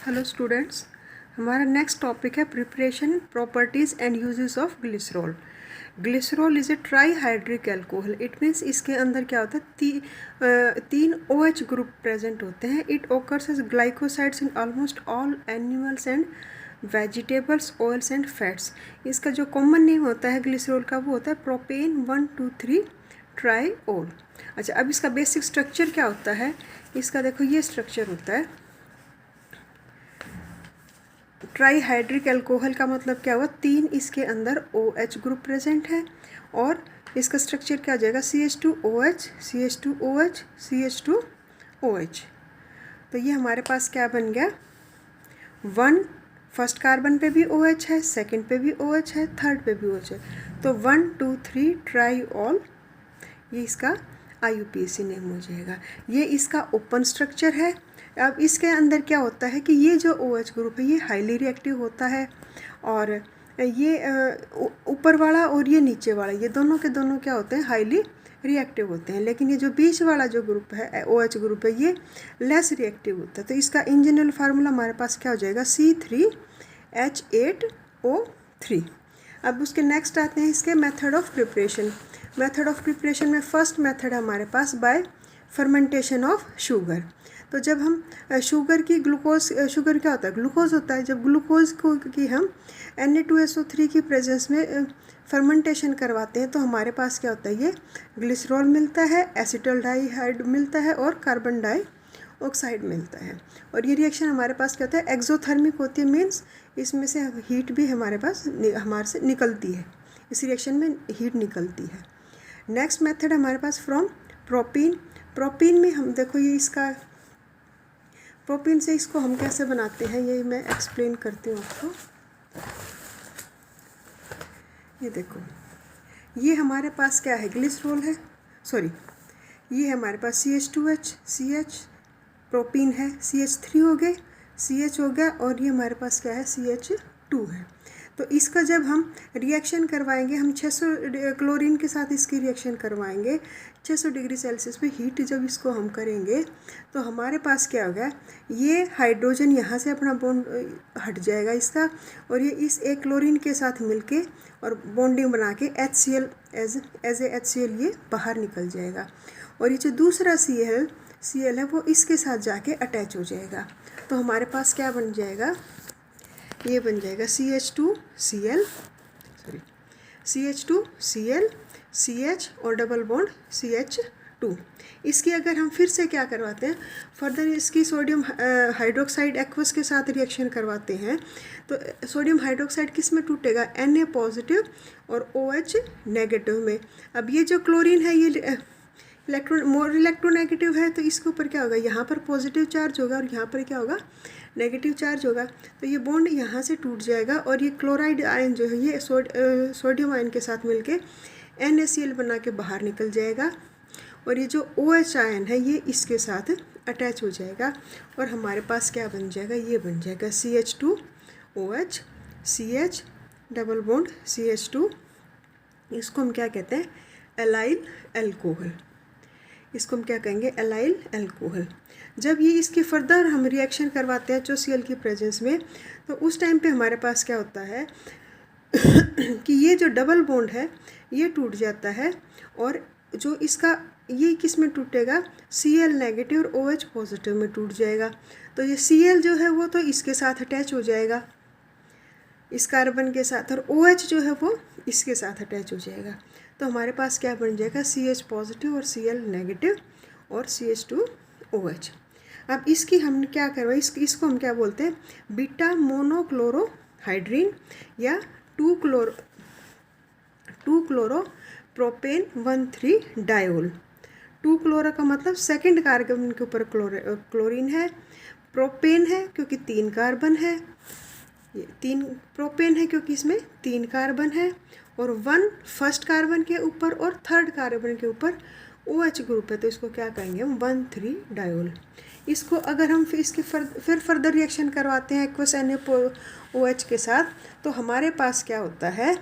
Hello students, हमारा next topic है preparation properties and uses of glycerol. Glycerol is a try hydric alcohol. It means इसके अंदर क्या होता है, तीन OH ग्रुप प्रेजेंट होते हैं। It occurs as glycosides in almost all animals and vegetables, oils and fats. इसका जो कॉमन नेम होता है ग्लिसरॉल का वो होता है प्रोपेन 1,2,3 ट्राईओल। अच्छा, अब इसका बेसिक स्ट्रक्चर क्या होता है? इसका देखो ये स्ट्रक्चर होता है। ट्राई हाइड्रिक एल्कोहल का मतलब क्या हुआ, तीन इसके अंदर OH ग्रुप प्रेजेंट है और इसका स्ट्रक्चर क्या आ जाएगा, CH2OH, CH2OH, CH2OH। तो ये हमारे पास क्या बन गया, फर्स्ट कार्बन पे भी OH है, सेकंड पे भी OH है, थर्ड पे भी OH है, तो 1, 2, 3 ट्राईऑल, ये इसका IUPAC नेम हो जाएगा। ये इसका ओपन स्ट्रक्चर है। अब इसके अंदर क्या होता है कि ये जो OH ग्रुप है ये हाईली रिएक्टिव होता है और ये ऊपर वाला और ये नीचे वाला, ये दोनों के दोनों क्या होते हैं, हाईली रिएक्टिव होते हैं। लेकिन ये जो बीच वाला जो ग्रुप है OH ग्रुप है ये लेस रिएक्टिव होता है। तो इसका इन जनरल फार्मूला हमारे पास क्या हो जाएगा, C3H8O3। अब उसके नेक्स्ट आते हैं इसके method of preparation. Method of preparation में फर्स्ट मेथड हमारे पास बाय फर्मेंटेशन ऑफ शुगर। तो जब हम शुगर की शुगर क्या होता है, ग्लूकोज होता है। जब ग्लूकोज को की हम Na2SO3 की प्रेजेंस में फर्मेंटेशन करवाते हैं तो हमारे पास क्या होता है, ये ग्लिसरॉल मिलता है, एसिटल्डिहाइड मिलता है और कार्बन डाइऑक्साइड मिलता है। और ये रिएक्शन हमारे पास क्या होता है, एक्सोथर्मिक होती है। मीन्स इसमें से हीट भी हमारे हमारे से निकलती है, इस रिएक्शन में हीट निकलती है। नेक्स्ट मेथड हमारे पास फ्रॉम प्रोपीन। प्रोपीन में हम देखो ये इसका प्रोपीन से इसको हम कैसे बनाते हैं ये मैं एक्सप्लेन करती हूँ आपको। ये देखो, ये हमारे पास क्या है, ग्लिसरॉल है, सॉरी ये हमारे पास CH2H, CH प्रोपीन है, CH3 हो गए, CH हो गया और ये हमारे पास क्या है, CH2 है। तो इसका जब हम रिएक्शन करवाएंगे, हम 600 क्लोरीन के साथ इसकी रिएक्शन करवाएंगे 600 डिग्री सेल्सियस पे हीट जब इसको हम करेंगे तो हमारे पास क्या होगा, ये हाइड्रोजन यहाँ से अपना बॉन्ड हट जाएगा इसका और ये इस एक क्लोरीन के साथ मिलके और बॉन्डिंग बना के HCl एज ए HCl ये बाहर निकल जाएगा और ये जो दूसरा Cl है वो इसके साथ जाके अटैच हो जाएगा। तो हमारे पास क्या बन जाएगा, ये बन जाएगा CH2Cl, CH और डबल बॉन्ड CH2। इसकी अगर हम फिर से क्या करवाते हैं, फर्दर इसकी सोडियम हाइड्रोक्साइड एक्वस के साथ रिएक्शन करवाते हैं तो सोडियम हाइड्रोक्साइड किस में टूटेगा, Na पॉजिटिव और OH नेगेटिव में। अब ये जो क्लोरीन है ये इलेक्ट्रोनेगेटिव है तो इसके ऊपर क्या होगा, यहाँ पर पॉजिटिव चार्ज होगा और यहाँ पर क्या होगा, नेगेटिव चार्ज होगा। तो ये बॉन्ड यहाँ से टूट जाएगा और ये क्लोराइड आयन जो है ये सोडियम आयन के साथ मिलके NaCl बना के बाहर निकल जाएगा और ये जो OH आयन है ये इसके साथ अटैच हो जाएगा और हमारे पास क्या बन जाएगा, ये बन जाएगा CH2OH, CH double bond CH2। इसको हम क्या कहते हैं, एलाइल एल्कोहल। इसको हम क्या कहेंगे, एलाइल एल्कोहल। जब ये इसकी फर्दर हम रिएक्शन करवाते हैं HCl की प्रेजेंस में तो उस टाइम पे हमारे पास क्या होता है कि ये जो डबल बॉन्ड है ये टूट जाता है और जो इसका ये किस में टूटेगा, Cl नेगेटिव और OH पॉजिटिव में टूट जाएगा। तो ये Cl जो है वो तो इसके साथ अटैच हो जाएगा इस कार्बन के साथ और OH जो है वो इसके साथ अटैच हो जाएगा। तो हमारे पास क्या बन जाएगा, CH पॉजिटिव और Cl नेगेटिव और CH2OH। अब इसकी हम क्या करवाए, इसको हम क्या बोलते हैं, बीटा मोनोक्लोरोहाइड्रीन या 2-क्लोरो-प्रोपेन 1,3 डायोल। 2 क्लोरो का मतलब सेकंड कार्बन के ऊपर क्लोरीन है, प्रोपेन है क्योंकि 3 कार्बन है, ये 3 प्रोपेन है क्योंकि इसमें 3 कार्बन है और 1 फर्स्ट कार्बन के ऊपर और थर्ड कार्बन के ऊपर OH ग्रुप है तो इसको क्या कहेंगे हम, 1,3 डायोल। इसको अगर हम इसकी फिर फर्दर रिएक्शन करवाते हैं एक्वस NaOH के साथ तो हमारे पास क्या होता है,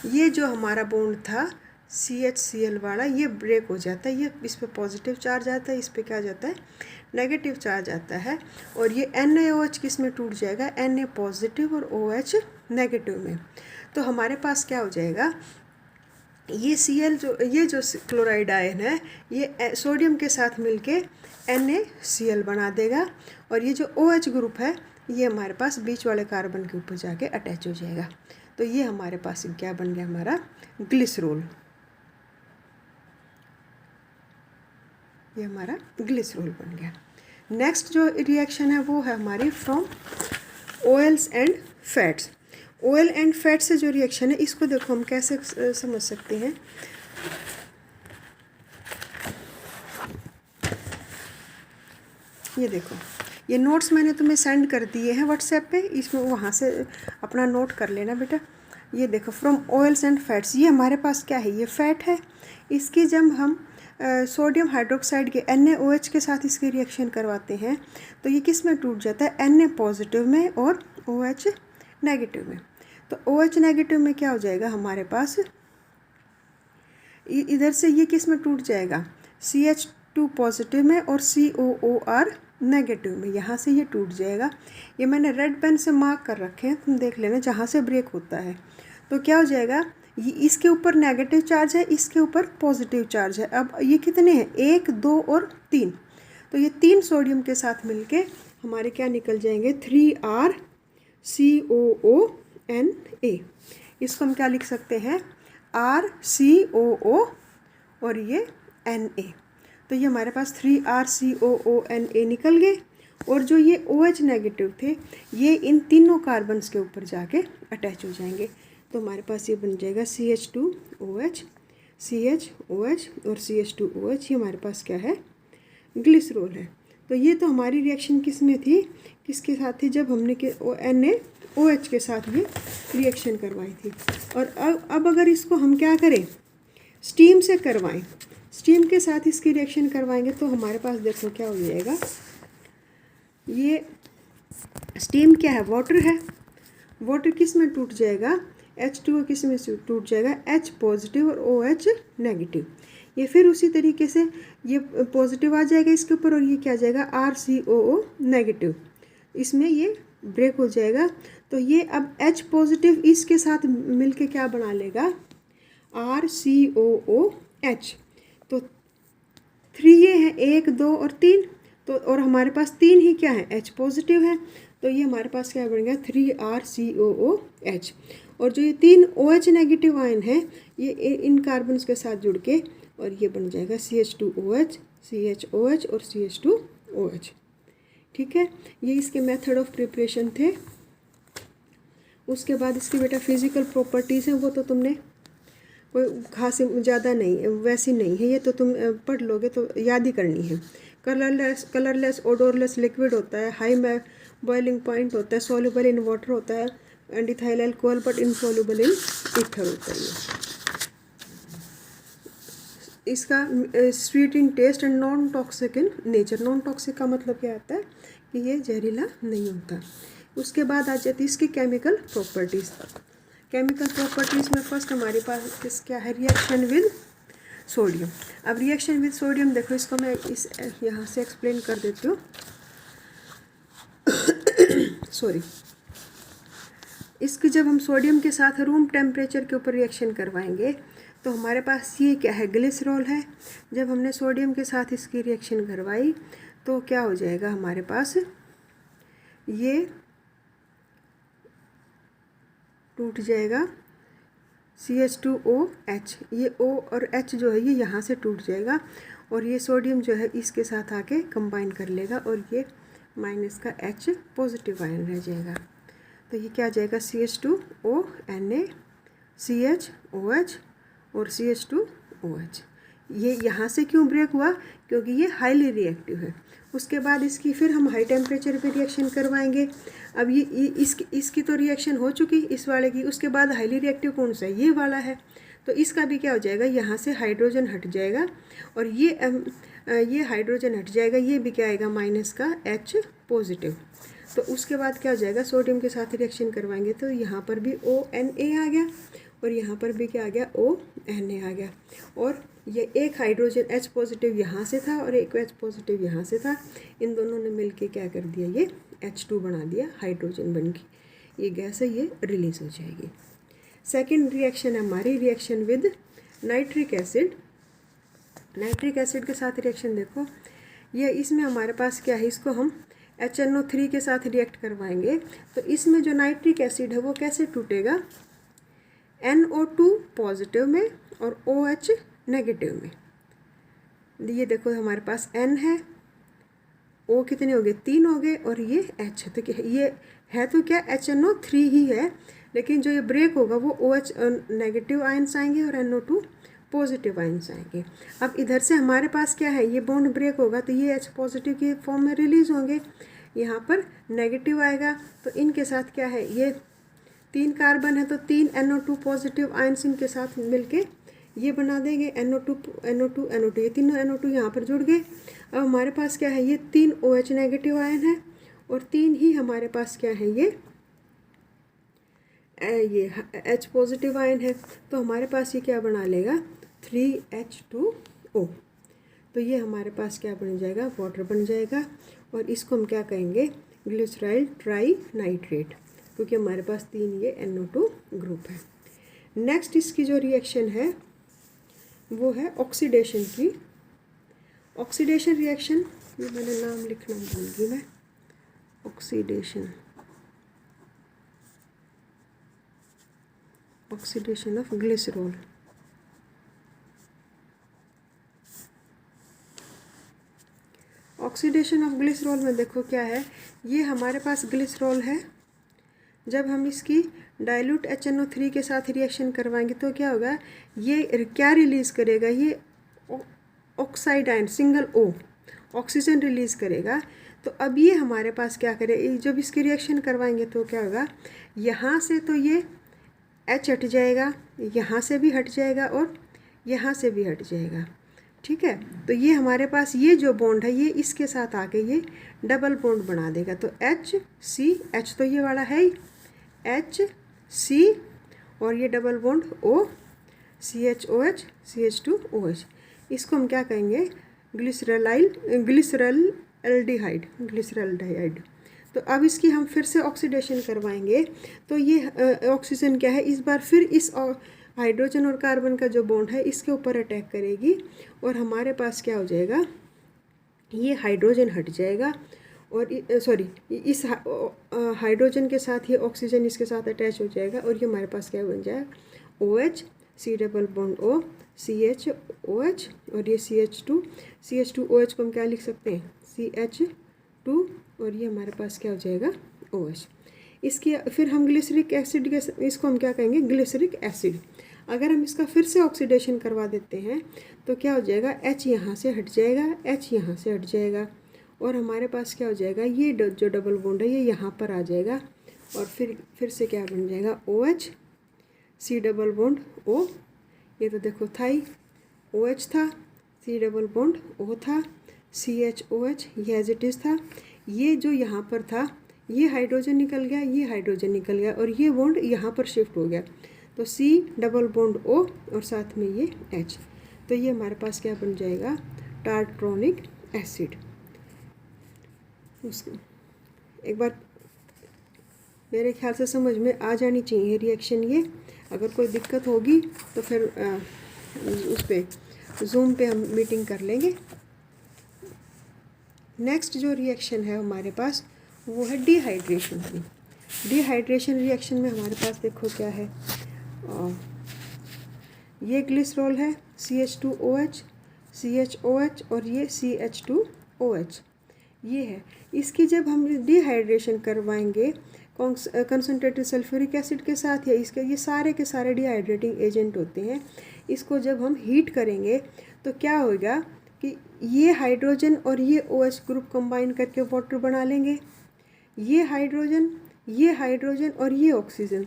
ये जो हमारा बॉन्ड था CHCl वाला ये ब्रेक हो जाता है, ये इस पर पॉजिटिव चार्ज आता है, इस पर क्या जाता है नेगेटिव चार्ज आता है, और ये NaOH किस में टूट जाएगा, Na पॉजिटिव और OH नेगेटिव में। तो हमारे पास क्या हो जाएगा, ये Cl जो क्लोराइड आयन है ये सोडियम के साथ मिलके NaCl बना देगा, और ये जो OH ग्रुप है ये हमारे पास बीच वाले कार्बन के ऊपर जाके अटैच हो जाएगा। तो ये हमारे पास क्या बन गया, हमारा ग्लिसरॉल। ये हमारा ग्लिसरॉल बन गया। नेक्स्ट जो रिएक्शन है वो है हमारी from oils and fats. Oil and fat से जो रिएक्शन है इसको देखो हम कैसे समझ सकते हैं। ये देखो, ये नोट्स मैंने तुम्हें सेंड कर दिए हैं व्हाट्सएप पे, इसमें वहाँ से अपना नोट कर लेना बेटा। ये देखो फ्रॉम ऑयल्स एंड फैट्स, ये हमारे पास क्या है, ये फैट है। इसकी जब हम सोडियम हाइड्रोक्साइड के NaOH के साथ इसकी रिएक्शन करवाते हैं तो ये किस में टूट जाता है, Na पॉजिटिव में और OH नेगेटिव में। तो OH नेगेटिव में क्या हो जाएगा हमारे पास, इधर से ये किस में टूट जाएगा, CH2 पॉजिटिव में और COOR नेगेटिव में, यहाँ से ये टूट जाएगा। ये मैंने रेड पेन से मार्क कर रखे हैं, तुम देख लेना जहाँ से ब्रेक होता है। तो क्या हो जाएगा, ये इसके ऊपर नेगेटिव चार्ज है, इसके ऊपर पॉजिटिव चार्ज है। अब ये कितने हैं, 1, 2 और 3। तो ये 3 सोडियम के साथ मिलके हमारे क्या निकल जाएंगे, 3RCOONA। इसको हम क्या लिख सकते हैं, RCOO और ये Na। तो ये हमारे पास 3RCOONA निकल गए, और जो ये OH नेगेटिव थे ये इन तीनों कार्बन्स के ऊपर जाके अटैच हो जाएंगे। तो हमारे पास ये बन जाएगा CH2OH, CHOH और CH2OH। ये हमारे पास क्या है, ग्लिसरॉल है। तो ये तो हमारी रिएक्शन किस में थी, किसके साथ थी, जब हमने NaOH के साथ ये रिएक्शन करवाई थी। और अब अगर इसको हम क्या करें, स्टीम से करवाएं, स्टीम के साथ इसकी रिएक्शन करवाएंगे तो हमारे पास देखो क्या हो जाएगा, ये स्टीम क्या है, वाटर है। वाटर किस में टूट जाएगा, H2O किस में टूट जाएगा, H पॉजिटिव और OH नेगेटिव। ये फिर उसी तरीके से ये पॉजिटिव आ जाएगा इसके ऊपर, और ये क्या आ जाएगा, RCOO नेगेटिव, इसमें ये ब्रेक हो जाएगा। तो ये अब H पॉजिटिव इसके साथ मिलके क्या बना लेगा, RCOOH। तो 3 ये है, 1, 2 और 3। तो और हमारे पास 3 ही क्या है, H पॉजिटिव है। तो ये हमारे पास क्या बन गया, 3RCOOH। और जो ये 3 OH नेगेटिव आयन है ये इन कार्बन्स के साथ जुड़ के, और ये बन जाएगा CH2OH, CHOH और CH2OH। ठीक है, ये इसके मेथड ऑफ प्रिपरेशन थे। उसके बाद इसकी बेटा फिजिकल प्रॉपर्टीज़ हैं, वो तो तुमने कोई खास ज़्यादा नहीं, वैसी नहीं है, ये तो तुम पढ़ लोगे तो याद ही करनी है। कलरलेस ओडोरलेस लिक्विड होता है, हाई बॉइलिंग पॉइंट होता है, सॉल्युबल इन वाटर होता है, and ethyl alcohol but insoluble in ether होता है। इसका sweet in taste and non toxic in nature. Non toxic का मतलब क्या आता है कि ये जहरीला नहीं होता। उसके बाद आ जाती है इसकी केमिकल प्रॉपर्टीज़। केमिकल प्रॉपर्टीज़ में फर्स्ट हमारे पास क्या है, रिएक्शन विद सोडियम। अब रिएक्शन विद सोडियम देखो, इसको मैं इस यहाँ से एक्सप्लेन कर देती हूँ। सॉरी, इसकी जब हम सोडियम के साथ रूम टेम्परेचर के ऊपर रिएक्शन करवाएंगे तो हमारे पास ये क्या है, ग्लिसरॉल है। जब हमने सोडियम के साथ इसकी रिएक्शन करवाई तो क्या हो जाएगा हमारे पास, ये टूट जाएगा CH2OH। ये O और H जो है ये यहाँ से टूट जाएगा, और ये सोडियम जो है इसके साथ आके कंबाइन कर लेगा, और ये माइनस का H पॉजिटिव आयन रह जाएगा। तो ये क्या आ जाएगा, CH2O Na CHOH और CH2OH। ये यहाँ से क्यों ब्रेक हुआ, क्योंकि ये हाईली रिएक्टिव है। उसके बाद इसकी फिर हम हाई टेम्परेचर पे रिएक्शन करवाएंगे। अब ये इसकी तो रिएक्शन हो चुकी इस वाले की, उसके बाद हाईली रिएक्टिव कौन सा है, ये वाला है। तो इसका भी क्या हो जाएगा, यहाँ से हाइड्रोजन हट जाएगा, और ये हाइड्रोजन हट जाएगा, ये भी क्या आएगा, माइनस का H पॉजिटिव। तो उसके बाद क्या हो जाएगा, सोडियम के साथ रिएक्शन करवाएंगे तो यहाँ पर भी ONA आ गया, और यहाँ पर भी क्या आ गया, ONA आ गया। और ये एक हाइड्रोजन H पॉजिटिव यहाँ से था और एक H पॉजिटिव यहाँ से था, इन दोनों ने मिलके क्या कर दिया, ये H2 बना दिया, हाइड्रोजन बन के ये गैस है ये रिलीज़ हो जाएगी। सेकेंड रिएक्शन है हमारी reaction with nitric acid. Nitric acid के साथ रिएक्शन देखो, ये इसमें हमारे पास क्या है, इसको हम HNO3 के साथ रिएक्ट करवाएंगे। तो इसमें जो नाइट्रिक एसिड है वो कैसे टूटेगा, NO2 पॉजिटिव में और OH नेगेटिव में। ये देखो हमारे पास N है, O कितने हो गए, 3 हो गए, और ये H है, तो ये है तो क्या HNO3 ही है, लेकिन जो ये ब्रेक होगा वो OH नेगेटिव आयंस आएंगे और NO2 पॉजिटिव आयंस आएंगे। अब इधर से हमारे पास क्या है, ये बॉन्ड ब्रेक होगा तो ये H पॉजिटिव के फॉर्म में रिलीज़ होंगे, यहाँ पर नेगेटिव आएगा, तो इनके साथ क्या है, ये 3 कार्बन है तो 3 NO2 पॉजिटिव आयंस इनके साथ मिलके ये बना देंगे NO2, ये तीनों NO2 यहाँ पर जुड़ गए। अब हमारे पास क्या है, ये 3 OH नेगेटिव आयन है और 3 ही हमारे पास क्या है, ये H पॉजिटिव आयन है, तो हमारे पास ये क्या बना लेगा, 3H2O। तो ये हमारे पास क्या बन जाएगा, वाटर बन जाएगा, और इसको हम क्या कहेंगे, ग्लिसराइल ट्राई नाइट्रेट, क्योंकि हमारे पास 3 ये NO2 ग्रुप है। नेक्स्ट इसकी जो रिएक्शन है वो है ऑक्सीडेशन की। ऑक्सीडेशन रिएक्शन, ये मैंने नाम लिखना भूल गई मैं, oxidation of glycerol. Oxidation of glycerol में देखो क्या है, ये हमारे पास ग्लिसरॉल है, जब हम इसकी डाइल्यूट HNO3 के साथ रिएक्शन करवाएंगे तो क्या होगा, ये क्या रिलीज़ करेगा, ये oxide ion single O oxygen release करेगा। तो अब ये हमारे पास क्या करे, जब इसकी रिएक्शन करवाएंगे तो क्या होगा, यहाँ से तो ये H हट जाएगा, यहाँ से भी हट जाएगा और यहाँ से भी हट जाएगा, ठीक है। तो ये हमारे पास ये जो बॉन्ड है ये इसके साथ आके ये डबल बॉन्ड बना देगा, तो HCH तो ये वाला है ही, HC और ये double bond O CHOH CH2OH, इसको हम क्या कहेंगे, ग्लिसरल एल्डिहाइड। तो अब इसकी हम फिर से ऑक्सीडेशन करवाएंगे, तो ये ऑक्सीजन क्या है, इस बार फिर इस हाइड्रोजन और कार्बन का जो बॉन्ड है इसके ऊपर अटैक करेगी, और हमारे पास क्या हो जाएगा, ये हाइड्रोजन हट जाएगा, और इस हाइड्रोजन के साथ ये ऑक्सीजन इसके साथ अटैच हो जाएगा, और ये हमारे पास क्या बन जाएगा, OH C double bond O CHOH, और ये CH2OH को हम क्या लिख सकते हैं, CH2, और ये हमारे पास क्या हो जाएगा, OH। इसकी फिर हम ग्लिसरिक एसिड के, इसको हम क्या कहेंगे, ग्लिसरिक एसिड। अगर हम इसका फिर से ऑक्सीडेशन करवा देते हैं तो क्या हो जाएगा, H यहाँ से हट जाएगा, H यहाँ से हट जाएगा, और हमारे पास क्या हो जाएगा, ये जो डबल बॉन्ड है ये यहाँ पर आ जाएगा, और फिर से क्या बन जाएगा, OH C double bond O, ये तो देखो था ही, OH था, C डबल बॉन्ड O था, CHOH ये एज इट इज़ था, ये जो यहाँ पर था ये हाइड्रोजन निकल गया, ये हाइड्रोजन निकल गया, और ये बॉन्ड यहाँ पर शिफ्ट हो गया, तो C डबल बॉन्ड O और साथ में ये H, तो ये हमारे पास क्या बन जाएगा, टार्ट्रोनिक एसिड। एक बार मेरे ख्याल से समझ में आ जानी चाहिए रिएक्शन ये, अगर कोई दिक्कत होगी तो फिर उस पर जूम पे हम मीटिंग कर लेंगे। नेक्स्ट जो रिएक्शन है हमारे पास वो है डिहाइड्रेशन की। डिहाइड्रेशन रिएक्शन में हमारे पास देखो क्या है, ये ग्लिसरॉल है CH2OH CHOH और ये CH2OH, ये है। इसकी जब हम डिहाइड्रेशन करवाएंगे कंसनट्रेटेड सल्फ्यूरिक एसिड के साथ, या इसके ये सारे के सारे डिहाइड्रेटिंग एजेंट होते हैं, इसको जब हम हीट करेंगे तो क्या होगा कि ये हाइड्रोजन और ये OH ग्रुप कंबाइन करके वाटर बना लेंगे, ये हाइड्रोजन और ये ऑक्सीजन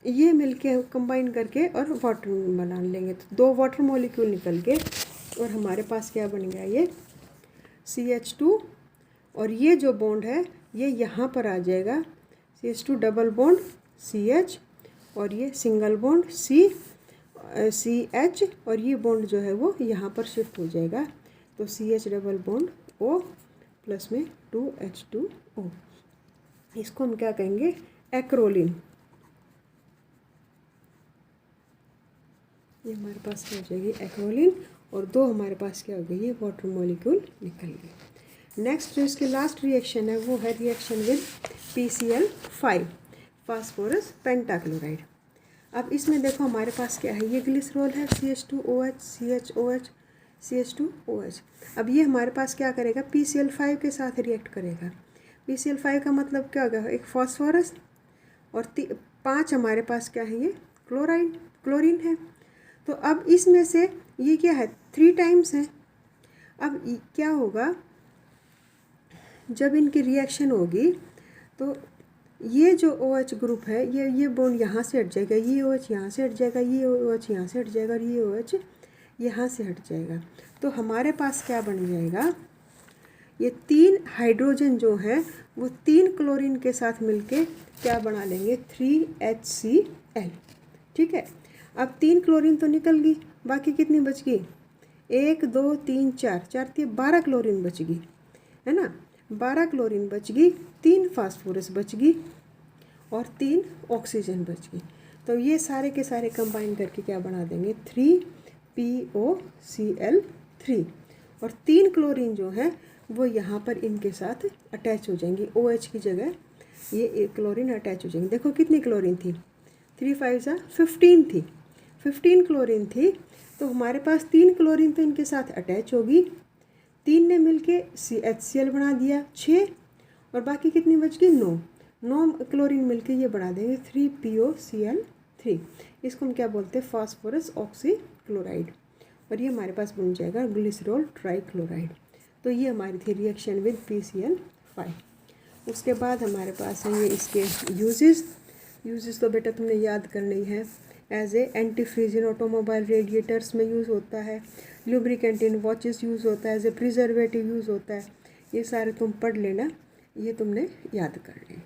ये मिलके कंबाइन करके और वाटर बना लेंगे, तो 2 वाटर मॉलिक्यूल निकल के और हमारे पास क्या बन गया, ये CH2, और ये जो बॉन्ड है ये यहाँ पर आ जाएगा, CH2 डबल बॉन्ड CH और ये सिंगल बॉन्ड CH, और ये बॉन्ड जो है वो यहाँ पर शिफ्ट हो जाएगा। तो CH double bond O plus में 2H2O, इसको हम क्या कहेंगे, एक्रोलिन। ये हमारे पास क्या हो जाएगी, एक्रोलिन, और 2 हमारे पास क्या हो गई, ये वाटर मॉलिक्यूल निकल गए। नेक्स्ट जो इसकी लास्ट रिएक्शन है वो है reaction with PCl5, phosphorus pentachloride. अब इसमें देखो हमारे पास क्या है, ये ग्लिसरॉल है CH2OH CHOH CH2OH। अब ये हमारे पास क्या करेगा, PCl5 के साथ रिएक्ट करेगा। PCl5 का मतलब क्या होगा, एक फास्फोरस, और 5 हमारे पास क्या है, ये क्लोरीन है। तो अब इसमें से ये क्या है, 3 टाइम्स है। अब क्या होगा, जब इनकी रिएक्शन होगी तो ये जो OH ग्रुप है, ये बॉन्ड यहाँ से हट जाएगा, ये OH यहाँ से हट जाएगा, ये OH यहाँ से हट जाएगा, और ये OH यहाँ से हट जाएगा। तो हमारे पास क्या बन जाएगा, ये 3 हाइड्रोजन जो है वो 3 क्लोरीन के साथ मिलके क्या बना लेंगे, 3HCl। ठीक है, अब 3 क्लोरीन तो निकल गई, बाकी कितनी बच गई, 1 2 3 4, 4 थी 12 क्लोरीन बच गई, है ना। 12 क्लोरीन बच गई, 3 फास्फोरस बच गई, और 3 ऑक्सीजन बच गई। तो ये सारे के सारे कंबाइन करके क्या बना देंगे, 3POCl3, और 3 क्लोरीन जो है वो यहाँ पर इनके साथ अटैच हो जाएंगी, OH की जगह ये क्लोरीन अटैच हो जाएंगे। देखो कितनी क्लोरीन थी, 3 5 15 थी, 15 क्लोरीन थी। तो हमारे पास 3 क्लोरीन तो इनके साथ अटैच होगी, 3 ने मिलके HCl बना दिया 6, और बाकी कितनी बच गई, 9 क्लोरीन मिलके ये बना देंगे 3POCl3। इसको हम क्या बोलते हैं, फास्फोरस ऑक्सीक्लोराइड, और ये हमारे पास बन जाएगा ग्लिसरॉल ट्राइक्लोराइड। तो ये हमारी थी रिएक्शन विद PCl5। उसके बाद हमारे पास है ये इसके यूजेस तो बेटा तुमने याद करनी है। As a antifreeze in automobile radiators में यूज़ होता है, लुब्रिकेंट इन वॉचेस यूज़ होता है, एज ए प्रिजर्वेटिव यूज़ होता है। ये सारे तुम पढ़ लेना, ये तुमने याद करने।